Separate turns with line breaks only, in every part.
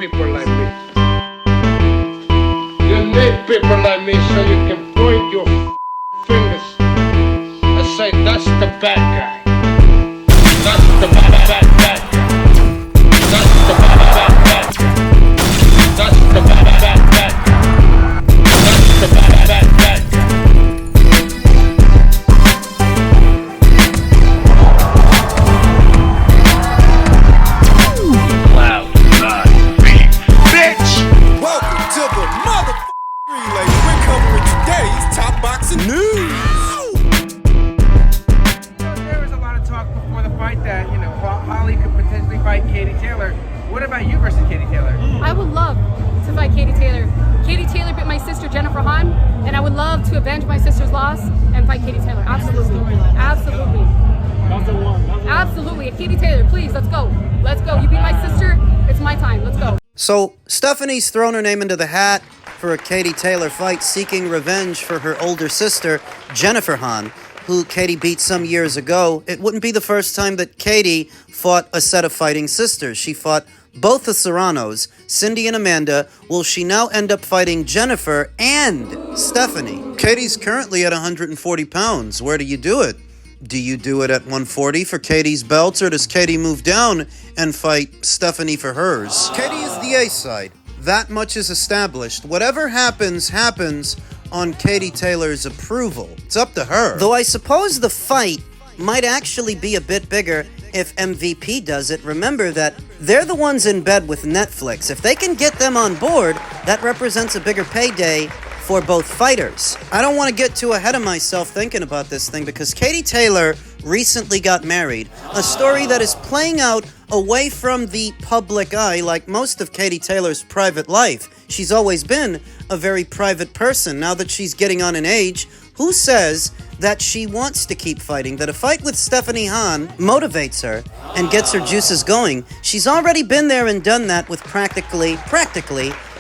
people like me. You need people like me so you can point your fingers and say, that's the bad guy. That's the bad guy. That's the bad guy. That's the bad guy. That's the bad guy.
News.
There was a lot of talk before the fight that, Holly could potentially fight Katie Taylor. What about you versus Katie Taylor?
I would love to fight Katie Taylor. Katie Taylor bit my sister Jennifer Hahn, and I would love to avenge my sister's loss and fight Katie Taylor. Absolutely. Absolutely.
That's the one.
Absolutely. Katie Taylor, please, let's go. Let's go. You beat my sister. It's my time. Let's go.
So, Stephanie's thrown her name into the hat for a Katie Taylor fight, seeking revenge for her older sister, Jennifer Hahn, who Katie beat some years ago. It wouldn't be the first time that Katie fought a set of fighting sisters. She fought both the Serranos, Cindy and Amanda. Will she now end up fighting Jennifer and Stephanie? Katie's currently at 140 pounds. Where do you do it? Do you do it at 140 for Katie's belt, or does Katie move down and fight Stephanie for hers? Katie is the A side. That much is established. Whatever happens, happens on Katie Taylor's approval. It's up to her. Though I suppose the fight might actually be a bit bigger if MVP does it. Remember that they're the ones in bed with Netflix. If they can get them on board, that represents a bigger payday for both fighters. I don't want to get too ahead of myself thinking about this thing, because Katie Taylor recently got married, a story that is playing out away from the public eye like most of Katie Taylor's private life. She's always been a very private person. Now that she's getting on in age, who says that she wants to keep fighting, that a fight with Stephanie Hahn motivates her and gets her juices going? She's already been there and done that with practically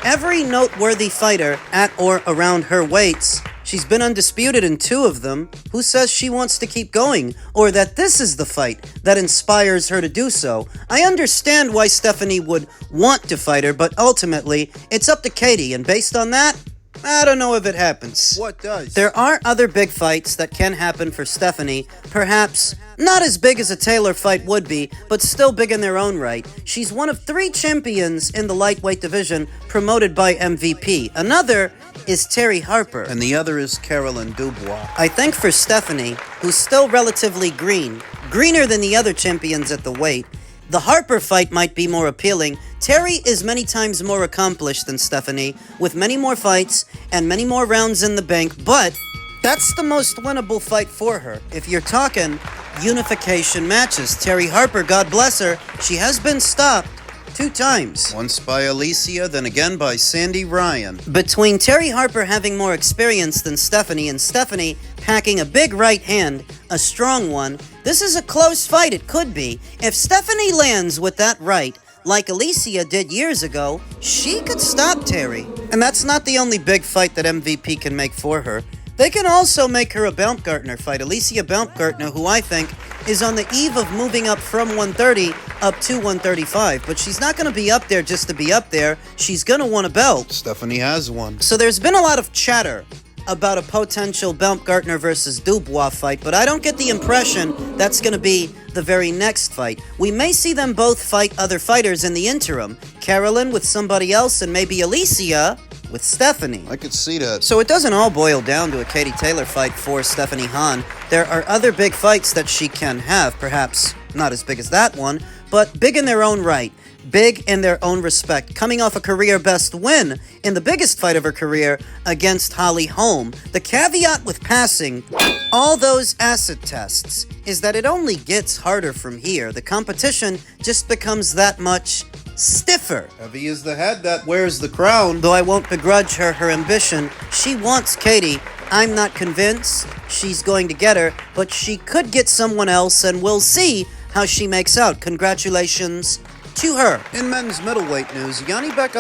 every noteworthy fighter at or around her weights. She's been undisputed in 2 of them. Who says she wants to keep going, or that this is the fight that inspires her to do so? I understand why Stephanie would want to fight her, but ultimately, it's up to Katie, and based on that, I don't know if it happens.
What does?
There are other big fights that can happen for Stephanie, perhaps not as big as a Taylor fight would be, but still big in their own right. She's one of 3 champions in the lightweight division promoted by MVP. Another is Terry Harper, and the other is Caroline Dubois. I think for Stephanie, who's still relatively greener than the other champions at the weight, the Harper fight might be more appealing. Terry is many times more accomplished than Stephanie, with many more fights and many more rounds in the bank, but that's the most winnable fight for her. If you're talking unification matches, Terry Harper, God bless her, she has been stopped 2 times. Once by Alicia, then again by Sandy Ryan. Between Terry Harper having more experience than Stephanie, and Stephanie packing a big right hand, a strong one, this is a close fight. It could be. If Stephanie lands with that right, like Alicia did years ago, she could stop Terry. And that's not the only big fight that MVP can make for her. They can also make her a Baumgartner fight. Alicia Baumgartner, who I think is on the eve of moving up from 130 up to 135. But she's not going to be up there just to be up there. She's going to want a belt. Stephanie has one. So there's been a lot of chatter about a potential Baumgartner versus Dubois fight, but I don't get the impression that's going to be the very next fight. We may see them both fight other fighters in the interim. Caroline with somebody else, and maybe Alicia with Stephanie. I could see that. So it doesn't all boil down to a Katie Taylor fight for Stephanie Hahn. There are other big fights that she can have, perhaps not as big as that one, but big in their own right. Big in their own respect, coming off a career-best win in the biggest fight of her career against Holly Holm. The caveat with passing all those acid tests is that it only gets harder from here. The competition just becomes that much stiffer. Heavy is the head that wears the crown. Though I won't begrudge her her ambition. She wants Katie. I'm not convinced she's going to get her, but she could get someone else, and we'll see how she makes out. Congratulations to her. In men's middleweight news, Janibek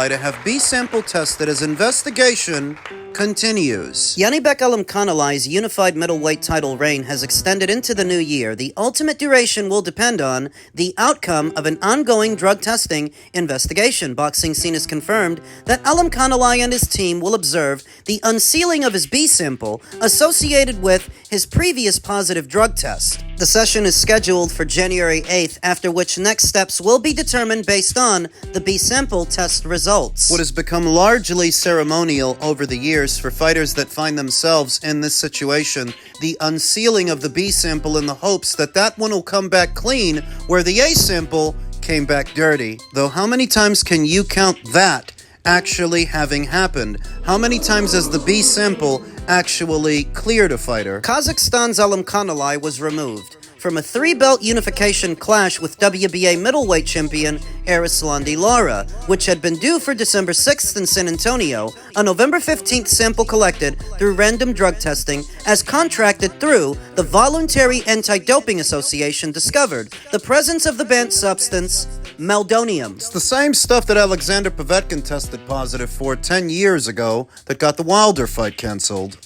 to have B sample tested as investigation continues. Janibek Alimkhanalai's unified middleweight title reign has extended into the new year. The ultimate duration will depend on the outcome of an ongoing drug testing investigation. Boxing Scene has confirmed that Alimkhanalai and his team will observe the unsealing of his B sample associated with his previous positive drug test. The session is scheduled for January 8th, after which next steps will be determined based on the B sample test results. What has become largely ceremonial over the years for fighters that find themselves in this situation, the unsealing of the B sample in the hopes that that one will come back clean, where the A sample came back dirty. Though how many times can you count that actually having happened? How many times has the B sample actually cleared a fighter? Kazakhstan's Alimkhanalai was removed from a 3-belt unification clash with WBA middleweight champion Arislandi Lara, which had been due for December 6th in San Antonio. A November 15th sample collected through random drug testing as contracted through the Voluntary Anti-Doping Association discovered the presence of the banned substance meldonium. It's the same stuff that Alexander Povetkin tested positive for 10 years ago that got the Wilder fight cancelled.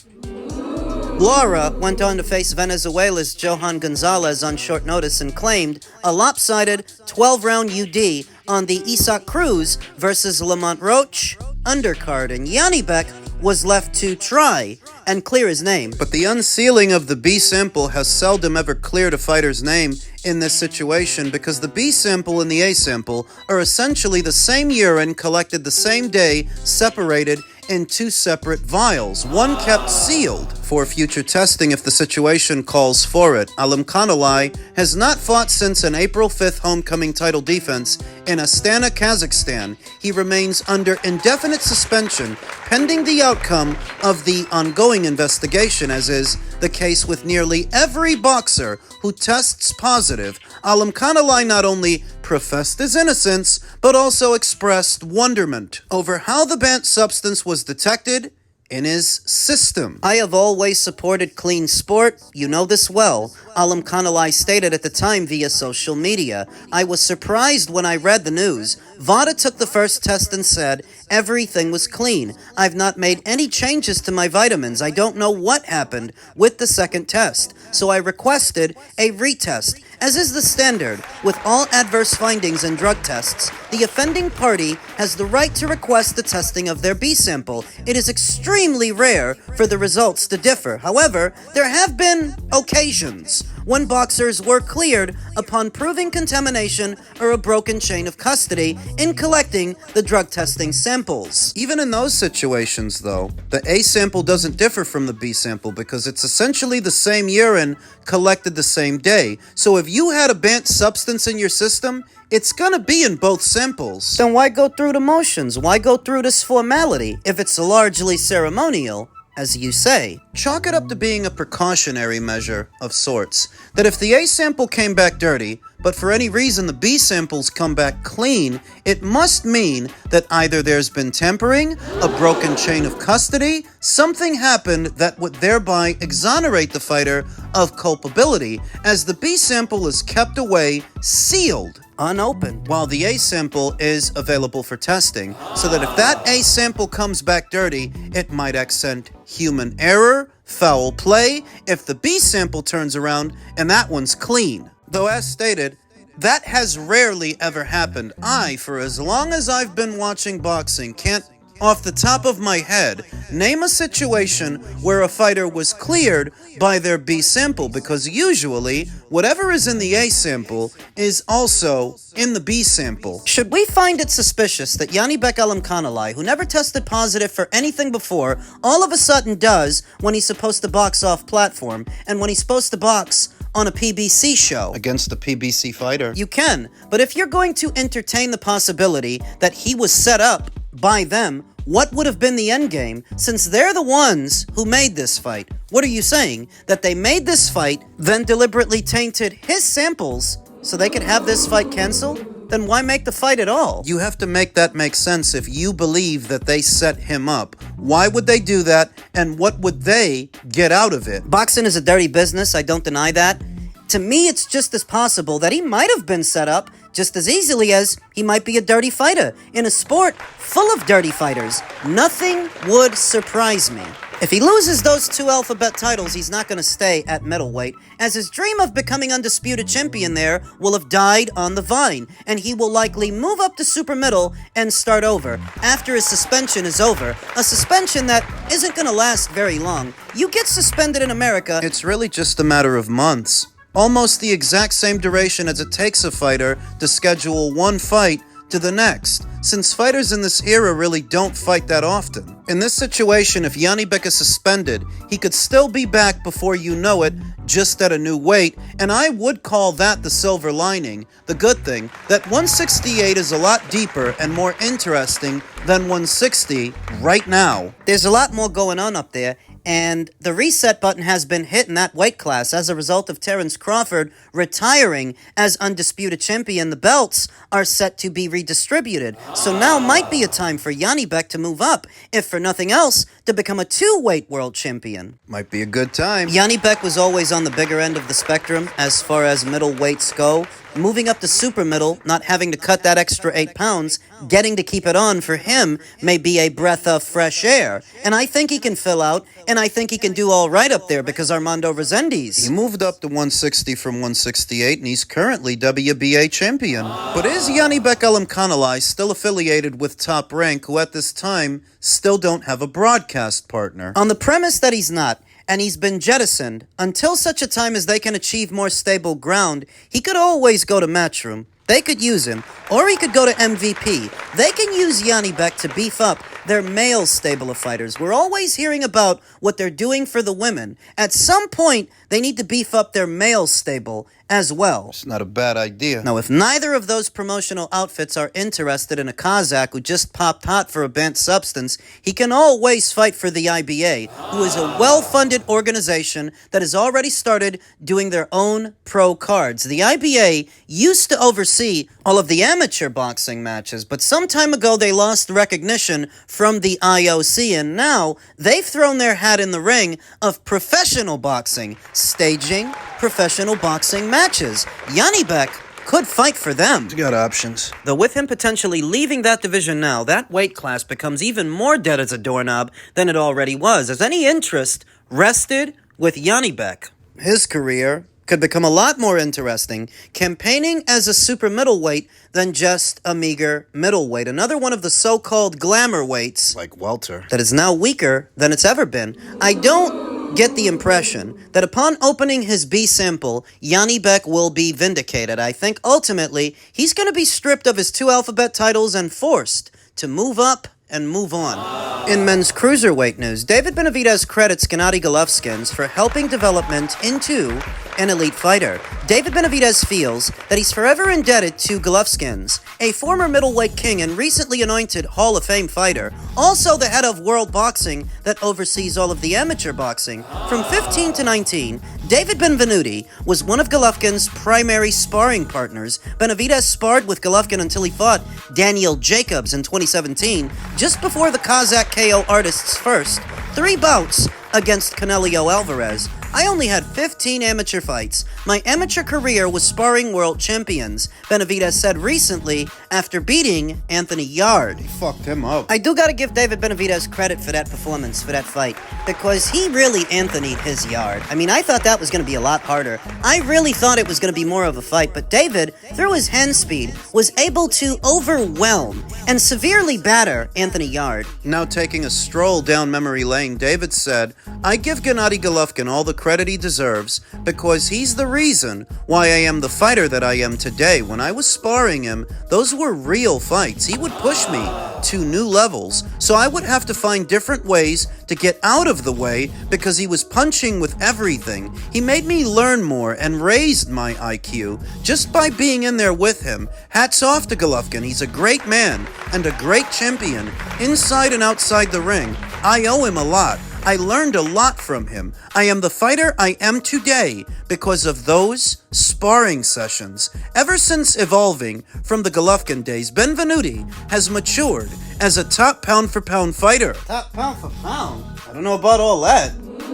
Lara went on to face Venezuela's Johan Gonzalez on short notice and claimed a lopsided 12-round UD on the Isaac Cruz versus Lamont Roach undercard, and Janibek was left to try and clear his name. But the unsealing of the B sample has seldom ever cleared a fighter's name in this situation, because the B sample and the A sample are essentially the same urine collected the same day, separated in 2 separate vials, one kept sealed for future testing if the situation calls for it. Alimkhanalai has not fought since an April 5th homecoming title defense in Astana, Kazakhstan. He remains under indefinite suspension pending the outcome of the ongoing investigation, as is the case with nearly every boxer who tests positive. Alimkhanalai not only professed his innocence, but also expressed wonderment over how the banned substance was detected in his system. I have always supported clean sport. You know this well. Alimkhanalai stated at the time via social media. I was surprised when I read the news. VADA took the first test and said everything was clean. I've not made any changes to my vitamins. I don't know what happened with the second test, so I requested a retest. As is the standard with all adverse findings in drug tests, the offending party has the right to request the testing of their B sample. It is extremely rare for the results to differ. However, there have been occasions when boxers were cleared upon proving contamination or a broken chain of custody in collecting the drug testing samples. Even in those situations, though, the A sample doesn't differ from the B sample because it's essentially the same urine collected the same day. So if you had a banned substance in your system, it's gonna be in both samples. Then why go through the motions? Why go through this formality if it's largely ceremonial, as you say? Chalk it up to being a precautionary measure of sorts. That if the A sample came back dirty, but for any reason the B samples come back clean, it must mean that either there's been tampering, a broken chain of custody, something happened that would thereby exonerate the fighter of culpability, as the B sample is kept away, sealed, unopened, while the A sample is available for testing, so that if that A sample comes back dirty, it might accent human error, foul play, if the B sample turns around and that one's clean. Though as stated, that has rarely ever happened. I, for as long as I've been watching boxing, can't, off the top of my head, name a situation where a fighter was cleared by their B sample, because usually whatever is in the A sample is also in the B sample. Should we find it suspicious that Janibek Alimkhanalai, who never tested positive for anything before, all of a sudden does when he's supposed to box off platform and when he's supposed to box on a PBC show? Against a PBC fighter? You can, but if you're going to entertain the possibility that he was set up by them, what would have been the end game, since they're the ones who made this fight? What are you saying? That they made this fight, then deliberately tainted his samples so they could have this fight canceled? Then why make the fight at all? You have to make that make sense if you believe that they set him up. Why would they do that, and what would they get out of it? Boxing is a dirty business, I don't deny that. To me, it's just as possible that he might have been set up just as easily as he might be a dirty fighter in a sport full of dirty fighters. Nothing would surprise me. If he loses those 2 alphabet titles, he's not going to stay at middleweight, as his dream of becoming undisputed champion there will have died on the vine, and he will likely move up to super middle and start over after his suspension is over, a suspension that isn't going to last very long. You get suspended in America, it's really just a matter of months. Almost the exact same duration as it takes a fighter to schedule one fight to the next, since fighters in this era really don't fight that often. In this situation, if Janibek is suspended, he could still be back before you know it, just at a new weight, and I would call that the silver lining, the good thing, that 168 is a lot deeper and more interesting than 160 right now. There's a lot more going on up there, and the reset button has been hit in that weight class as a result of Terence Crawford retiring as undisputed champion. The belts are set to be redistributed, so now might be a time for Janibek to move up, if for nothing else, to become a 2-weight world champion. Might be a good time. Janibek was always on the bigger end of the spectrum as far as middleweights go. Moving up to super middle, not having to cut that extra 8 pounds, getting to keep it on for him may be a breath of fresh air. And I think he can fill out, and I think he can do all right up there because Armando Resendiz. He moved up to 160 from 168, and he's currently WBA champion. But is Janibek Elimkhanalai still affiliated with Top Rank, who at this time still don't have a broadcast partner? On the premise that he's not, and he's been jettisoned, until such a time as they can achieve more stable ground, he could always go to Matchroom. They could use him, or he could go to MVP. They can use Janibek to beef up their male stable of fighters. We're always hearing about what they're doing for the women. At some point, they need to beef up their male stable as well. It's not a bad idea. Now, if neither of those promotional outfits are interested in a Kazakh who just popped hot for a banned substance, he can always fight for the IBA, who is a well-funded organization that has already started doing their own pro cards. The IBA used to oversee all of the amateur boxing matches, but some time ago they lost recognition from the IOC, and now they've thrown their hat in the ring of professional boxing, staging professional boxing matches. Janibek could fight for them. He's got options. Though with him potentially leaving that division now, that weight class becomes even more dead as a doorknob than it already was, as any interest rested with Janibek. His career could become a lot more interesting, campaigning as a super middleweight than just a meager middleweight. Another one of the so-called glamour weights, like welter, that is now weaker than it's ever been. I don't get the impression that upon opening his B sample, Janibek will be vindicated. I think ultimately he's going to be stripped of his 2 alphabet titles and forced to move up and move on. In men's cruiserweight news, David Benavidez credits Gennady Golovkin for helping development into an elite fighter. David Benavidez feels that he's forever indebted to Golovkin, a former middleweight king and recently anointed Hall of Fame fighter, also the head of World Boxing that oversees all of the amateur boxing. From 15 to 19, David Benavidez was one of Golovkin's primary sparring partners. Benavidez sparred with Golovkin until he fought Daniel Jacobs in 2017, just before the Kazakh KO artist's first 3 bouts against Canelo Alvarez. I only had 15 amateur fights. My amateur career was sparring world champions, Benavidez said recently after beating Anthony Yarde. He fucked him up. I do gotta give David Benavidez credit for that performance, for that fight, because he really Anthony'd his Yarde. I mean, I thought that was gonna be a lot harder. I really thought it was gonna be more of a fight, but David, through his hand speed, was able to overwhelm and severely batter Anthony Yarde. Now taking a stroll down memory lane, David said, I give Gennady Golovkin all the credit he deserves because he's the reason why I am the fighter that I am today. When I was sparring him, those were real fights. He would push me to new levels, so I would have to find different ways to get out of the way because he was punching with everything. He made me learn more and raised my IQ just by being in there with him. Hats off to Golovkin. He's a great man and a great champion inside and outside the ring. I owe him a lot. I learned a lot from him. I am the fighter I am today because of those sparring sessions. Ever since evolving from the Golovkin days, Benavidez has matured as a top pound-for-pound fighter. Top pound for pound? I don't know about all that.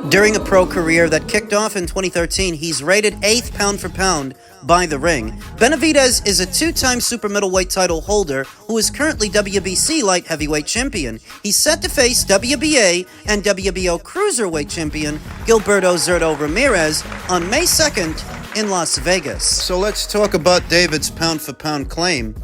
During a pro career that kicked off in 2013, he's rated 8th pound for pound by The Ring. Benavidez is a two-time super middleweight title holder who is currently WBC light heavyweight champion. He's set to face WBA and WBO cruiserweight champion Gilberto Zurdo Ramirez on May 2nd in Las Vegas. So let's talk about David's pound-for-pound claim.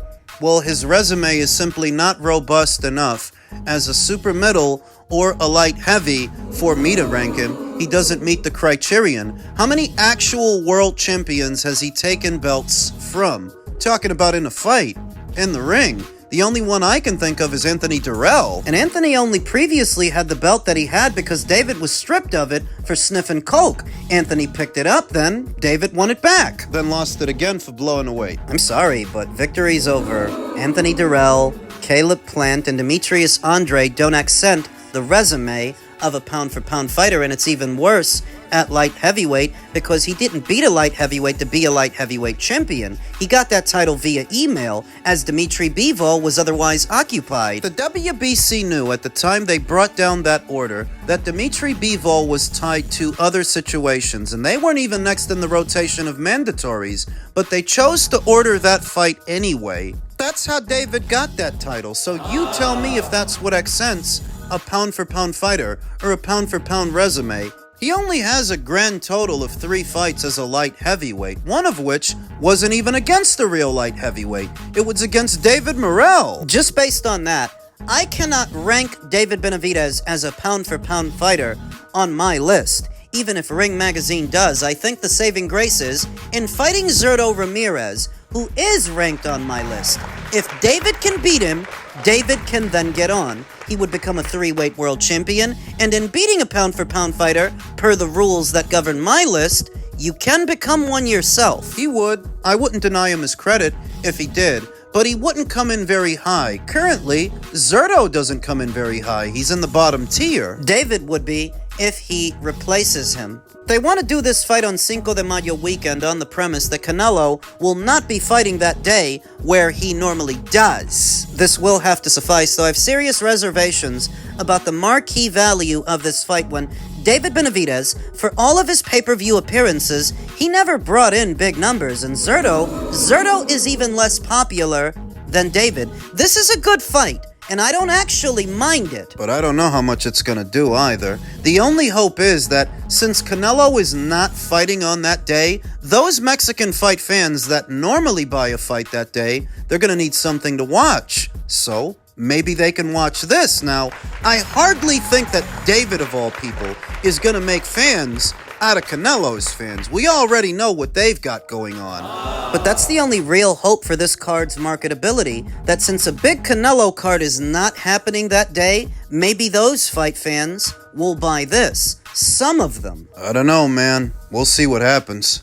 Well, his resume is simply not robust enough as a super middle or a light heavy for me to rank him. He doesn't meet the criterion. How many actual world champions has he taken belts from? Talking about in a fight, in the ring. The only one I can think of is Anthony Durrell. And Anthony only previously had the belt that he had because David was stripped of it for sniffing coke. Anthony picked it up, then David won it back. Then lost it again for blowing away. I'm sorry, but victories over Anthony Durrell, Caleb Plant, and Demetrius Andre don't accent the resume of a pound-for-pound fighter, and it's even worse at light heavyweight because he didn't beat a light heavyweight to be a light heavyweight champion. He got that title via email, as Dmitry Bivol was otherwise occupied. The WBC knew at the time they brought down that order that Dmitry Bivol was tied to other situations, and they weren't even next in the rotation of mandatories, but they chose to order that fight anyway. That's how David got that title, so you tell me if that's what accents a pound-for-pound fighter or a pound-for-pound resume. He only has a grand total of 3 fights as a light heavyweight, one of which wasn't even against a real light heavyweight. It was against David Morrell. Just based on that, I cannot rank David Benavidez as a pound-for-pound fighter on my list. Even if Ring Magazine does, I think the saving grace is in fighting Zurdo Ramirez, who is ranked on my list. If David can beat him, David can then get on. He would become a 3-weight world champion, and in beating a pound-for-pound fighter, per the rules that govern my list, you can become one yourself. He would. I wouldn't deny him his credit if he did, but he wouldn't come in very high. Currently, Zurdo doesn't come in very high. He's in the bottom tier. David would be if he replaces him. They want to do this fight on Cinco de Mayo weekend on the premise that Canelo will not be fighting that day where he normally does. This will have to suffice, though I have serious reservations about the marquee value of this fight when David Benavidez, for all of his pay-per-view appearances, he never brought in big numbers, and Zurdo is even less popular than David. This is a good fight, and I don't actually mind it. But I don't know how much it's gonna do either. The only hope is that since Canelo is not fighting on that day, those Mexican fight fans that normally buy a fight that day, they're gonna need something to watch. So maybe they can watch this. Now, I hardly think that David, of all people, is gonna make fans out of Canelo's fans. We already know what they've got going on. But that's the only real hope for this card's marketability, that since a big Canelo card is not happening that day, maybe those fight fans will buy this. Some of them. I don't know, man. We'll see what happens.